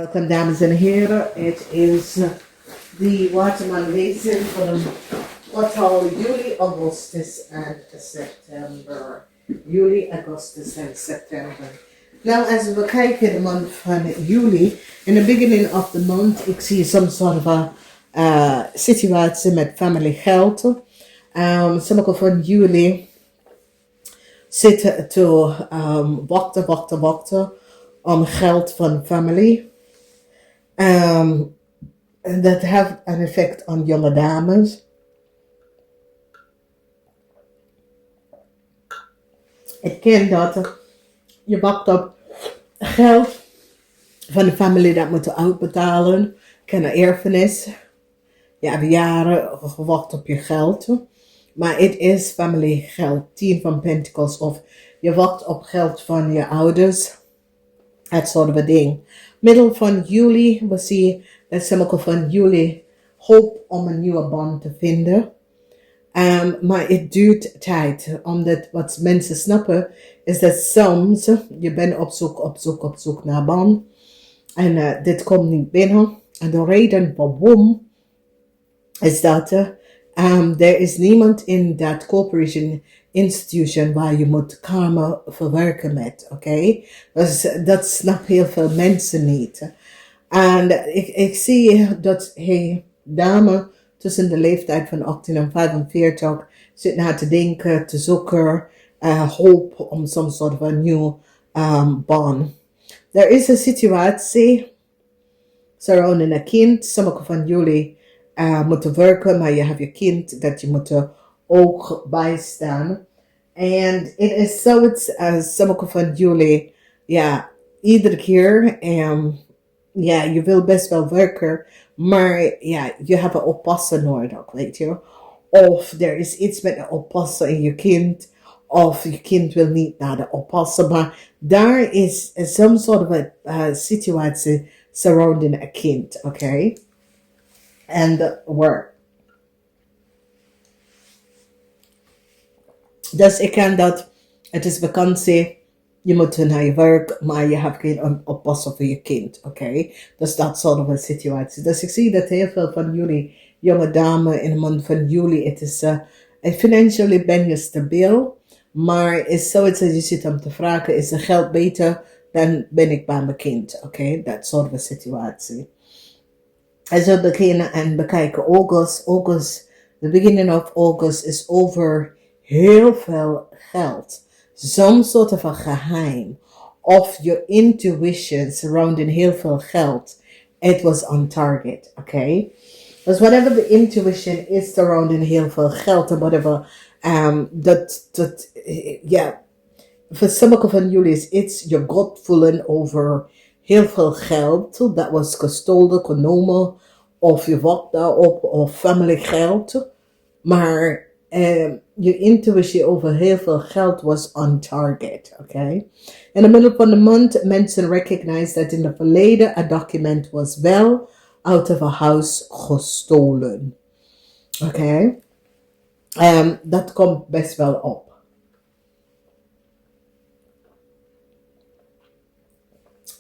Welkom dames en heren. Het is de Waterman Lezing van het kwartaal Juli, Augustus en september. Juli, Augustus en september. Nou, als we kijken de maand van juli, in the beginning of the month, ik zie some sort of a situatie met family geld. Sommige van jullie zitten te wachten om geld van family. That have an effect on jonge dames. Ik ken dat je wacht op geld van de familie dat moeten uitbetalen. Ken een erfenis. Je hebt jaren gewacht op je geld. Maar het is family geld. 10 van Pentacles. Of je wacht op geld van je ouders. Dat soort van ding. Middel van juli, we zien dat sommige van jullie hoop om een nieuwe band te vinden. Maar het duurt tijd. Omdat wat mensen snappen is dat soms je bent op zoek naar band. En dit komt niet binnen. En de reden waarom is dat er is niemand in dat corporation institution waar je moet karma verwerken met, oké? Dat snappen heel veel mensen niet. En ik zie dat dame tussen de leeftijd van 18 en 45 zit naar te denken, te zoeken, hoop om some sort of a new bond. Er is een situatie surrounding een kind. Sommige van jullie moeten werken, maar je hebt je kind dat je moet ook bijstaan. En het is zoiets als sommige van jullie, ja, iedere keer, ja, je wil best wel werken, maar ja, je hebt een oppassen nodig, weet je. Of er is iets met een oppassen in je kind, of je kind wil niet naar de oppassen, maar daar is some sort of a situatie surrounding a kind, okay? And work. Dus ik ken dat het is vakantie, je moet naar je werk, maar je hebt geen oppassen voor je kind, oké? Dus dat soort of een situatie. Dus ik zie dat heel veel van jullie jonge dames in de maand van juli, het is financially ben je stabiel, maar is zoiets als je zit om te vragen, is er geld beter, dan ben ik bij mijn kind, oké? Dat soort of een situatie. Als we beginnen en bekijken August, the beginning of August is over heel veel geld. Some sort of a geheim of your intuition surrounding heel veel geld. It was on target, okay? Because whatever the intuition is surrounding heel veel geld and whatever, yeah, voor sommige van jullie is it's je gut voelen over heel veel geld dat was gestolen, genomen, of je wacht daarop, of family geld. Maar je intuïtie over heel veel geld was on target, okay? In the middle van de month, mensen recognize dat in het verleden een document was wel out of a house gestolen. Okay? Dat komt best wel op.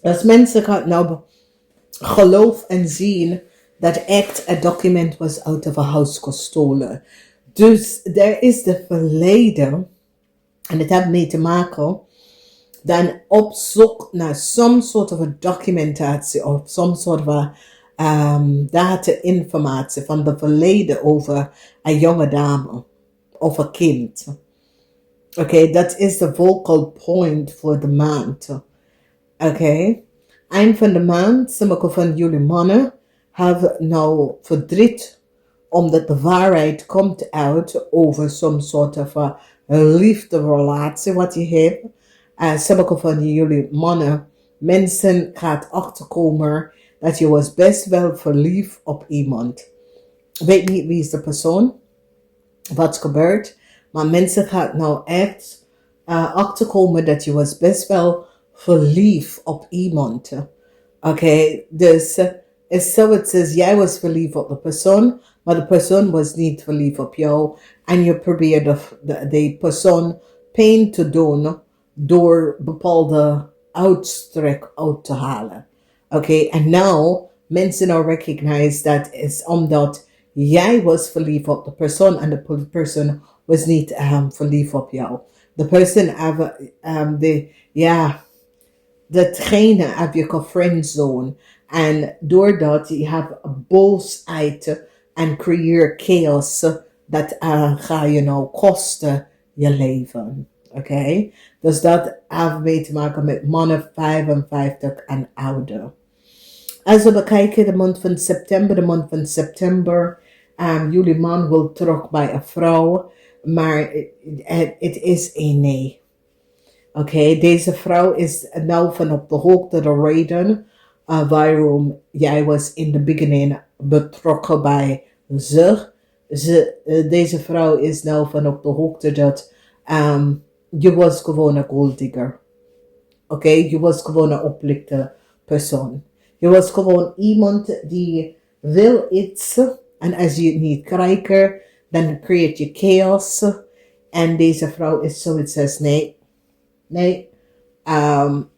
Als mensen gaan nou geloof en zien dat echt een document was out of a house gestolen. Dus er is de verleden, en het heeft mee te maken, dan op zoek naar some sort of a documentatie of some sort of a data-informatie van de verleden over een jonge dame of een kind. Oké, dat is de focal point voor de maand. Oké, eind van de maand, sommige van jullie mannen hebben nou verdriet omdat de waarheid komt uit over some sort of a liefde-relatie wat je hebt. Sommige van jullie mannen, mensen gaat achterkomen dat je was best wel verliefd op iemand. Weet niet wie is de persoon, wat gebeurt, maar mensen gaat nou echt achterkomen dat je was best wel verliefd op iemand. Oké, dus is zoiets als jij was verliefd op de persoon, maar de persoon was niet verliefd op jou. En je probeerde de persoon pijn te doen door bepaalde uitstrek uit te halen. Oké, en nou, mensen nou recognize dat is omdat jij was verliefd op de persoon en de persoon was niet verliefd op jou. De persoon datgene heb je friendzone. En doordat je hebt boosheid en creëer chaos, dat ga je nou kosten je leven. Oké? Dus dat heeft mee te maken met mannen 55 en ouder. Als we bekijken de maand van september, jullie man wil terug bij een vrouw, maar het is een nee. Oké, deze vrouw is nou van op de hoogte de reden waarom jij was in de beginning betrokken bij ze. Deze vrouw is nou van op de hoogte dat je was gewoon een golddigger. Oké, je was gewoon een oplichte persoon. Je was gewoon iemand die wil iets en als je het niet krijgt, dan creëert je chaos. En deze vrouw is zoiets als nee,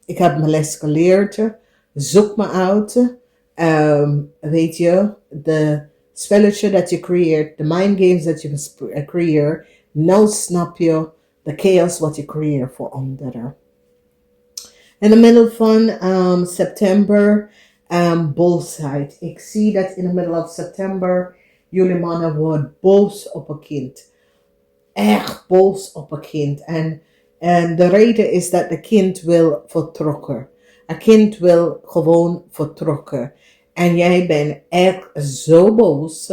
ik heb mijn les geleerd. Zoek me uit. Weet je, de spelletje dat je creëert, de mind games dat je creëert, nou snap je de chaos wat je creëert voor anderen. In de middel van september, boosheid. Ik zie dat in de middel van september, jullie mannen worden boos op een kind. Echt boos op een kind. En de reden is dat de kind wil vertrokken. Een kind wil gewoon vertrokken. En jij bent echt zo boos.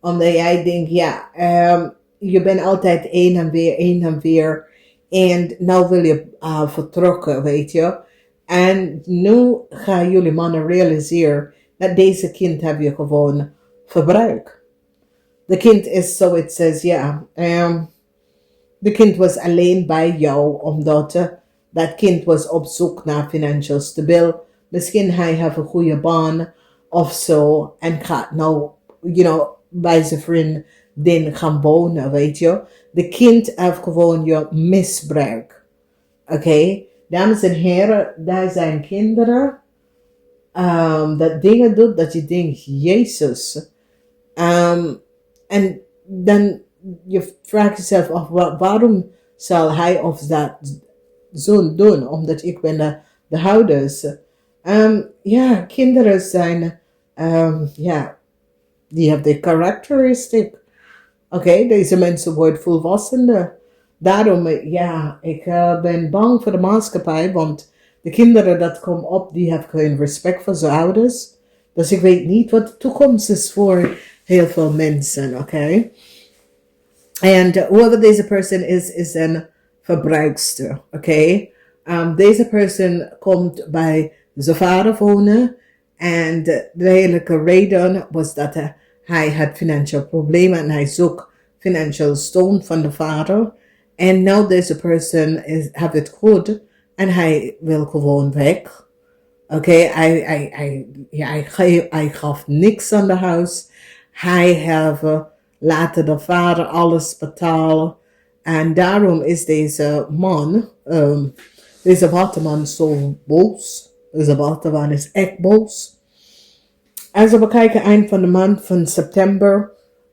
Omdat jij denkt, ja, je bent altijd een en weer. En nou wil je vertrokken, weet je. En nu gaan jullie mannen realiseren dat deze kind heb je gewoon verbruikt. De kind is zoiets als, ja, de kind was alleen bij jou omdat dat kind was op zoek naar financieel stabiel. Misschien hij heeft een goede baan of zo en gaat nou, bij zijn vriendin gaan wonen, weet je. De kind heeft gewoon je misbruik. Oké? Dames en heren, daar zijn kinderen dat dingen doet dat je denkt, Jezus. En dan je vraagt jezelf af, waarom zal hij of dat zo doen? Omdat ik ben de ouders. Kinderen zijn, die hebben de karakteristiek. Oké, deze mensen worden volwassenen. Daarom, ik ben bang voor de maatschappij, want de kinderen dat komen op, die hebben geen respect voor zijn ouders. Dus ik weet niet wat de toekomst is voor heel veel mensen, oké? En whoever deze persoon is een verbruikster, oké? Deze persoon komt bij zijn vader wonen en de hele reden was dat hij had financiële problemen en hij zoekt financial steun van de vader. En nu deze persoon heeft het goed en hij wil gewoon weg. Oké, hij gaf niks aan de huis. Hij heeft laten de vader alles betalen. En daarom is deze man, deze Waterman zo boos. Deze Waterman is echt boos. Als we bekijken eind van de maand van september,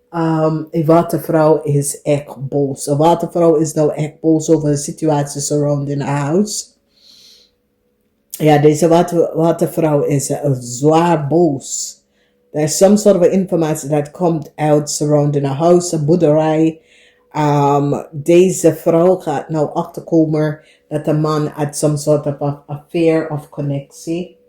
een watervrouw is echt boos. Een watervrouw is nou echt boos over de situatie surrounding haar huis. Ja, deze watervrouw is zwaar boos. Er is some sort of informatie dat komt uit surrounding haar huis, een boerderij. Deze vrouw gaat nou achterkomen dat de man had some sort of affair of connectie.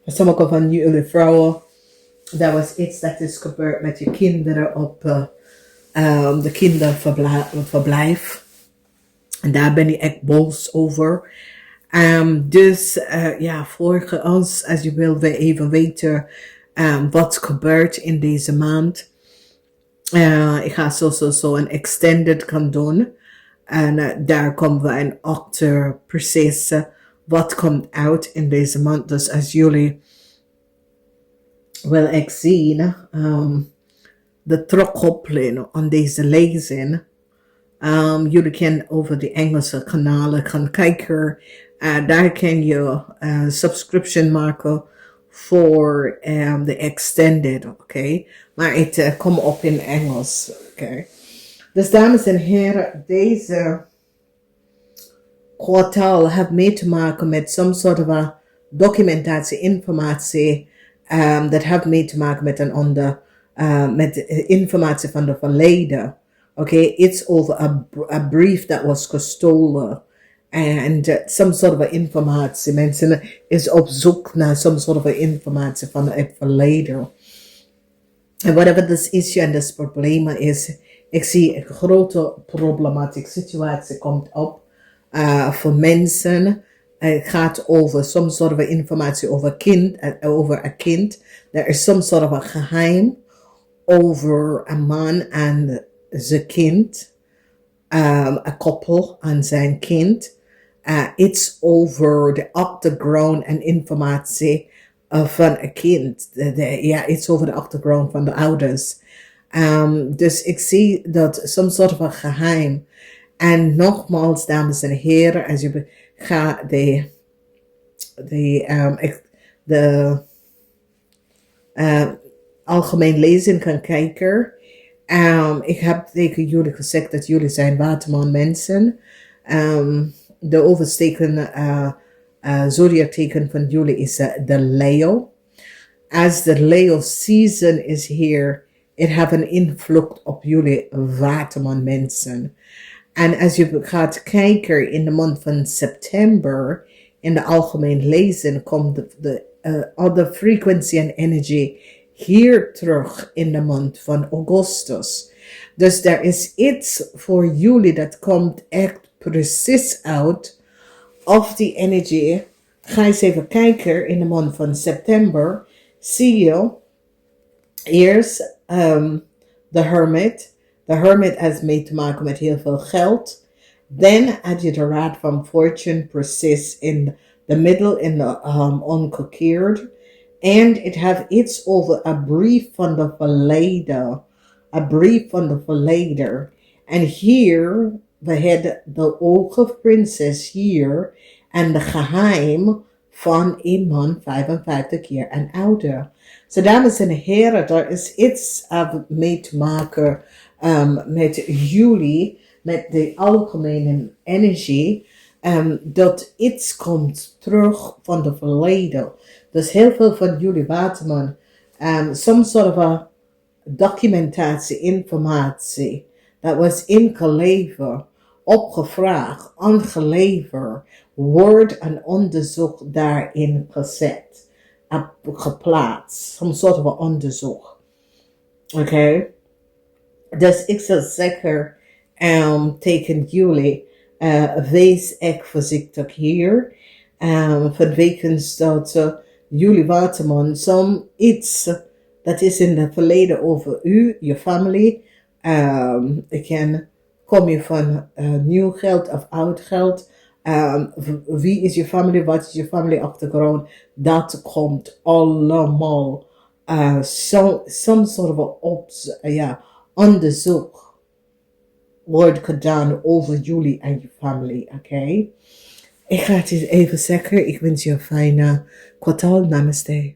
Voor sommige van jullie vrouwen, dat was iets dat is gebeurd met je kinderen op de kinderverblijf. En daar ben je echt boos over. Volg ons als je wil even weten wat gebeurt in deze maand. Ik ga zo een extended gaan doen. En daar komen we in achter precies wat komt uit in deze maand. Dus als jullie wil ik zien de terugkoppeling aan deze lezing. Jullie kunnen over de Engelse kanalen gaan kijken. Daar kan je subscription maken voor de extended, oké? Maar het komt op in Engels, oké? Dus dames en heren, deze kwartaal heeft mee te maken met some sort of documentatie, informatie. Dat heeft mee te maken met een ander, met informatie van de verleden. Okay, it's over a brief that was gestolen. And some sort of informatie. Mensen is op zoek naar some sort of informatie van het verleden. En whatever this issue en this probleem is, ik zie een grote problematiek situatie komt op voor mensen. Het gaat over some sort of informatie over over een kind. Er is some sort of a geheim over een man en zijn kind. Een koppel en zijn kind. It's over de achtergrond en informatie van een kind. Ja, it's over de achtergrond van de ouders. Dus ik zie dat some sort of een geheim. En nogmaals, dames en heren, als je gaat de algemeen lezing kan kijken. Ik heb tegen jullie gezegd dat jullie zijn Waterman mensen. De overstekende zodiac-teken van jullie is de Leo. As the Leo season is here, it have an invloed op jullie Waterman mensen. En als je gaat kijken in de maand van september, in de algemeen lezen, komt de other frequency en energy hier terug in de maand van augustus. Dus er is iets voor jullie dat komt echt precies uit of die energie. Ga eens even kijken in de maand van september. Zie je eerst de Hermit. De Hermit has mee te maken met heel veel geld. Dan had je de Raad van Fortune precies in de middel, in de ongekeerd. En het heeft iets over een brief van de verleden. Een brief van de verleden. En hier, we hebben de ogen prinses hier. En de geheim van een man 55 jaar en ouder. So dames en heren, er is iets mee te maken met jullie, met de algemene energie, dat iets komt terug van de verleden. Dus heel veel van jullie Waterman, some sort of a documentatie, informatie, dat was ingeleverd, opgevraagd, aangeleverd, wordt een onderzoek daarin gezet, geplaatst, some sort of a onderzoek. Oké? Dus ik zou zeggen, tegen jullie, wees echt voorzichtig hier. Vanwege dat jullie Waterman, iets dat is in het verleden over u, je familie. Kom je van nieuw geld of oud geld? Wie is je familie? Wat is je familie achtergrond? Dat komt allemaal. Some sort of onderzoek wordt gedaan over jullie en je familie, oké? Ik ga het je even zeggen. Ik wens je een fijne kwartaal. Namaste.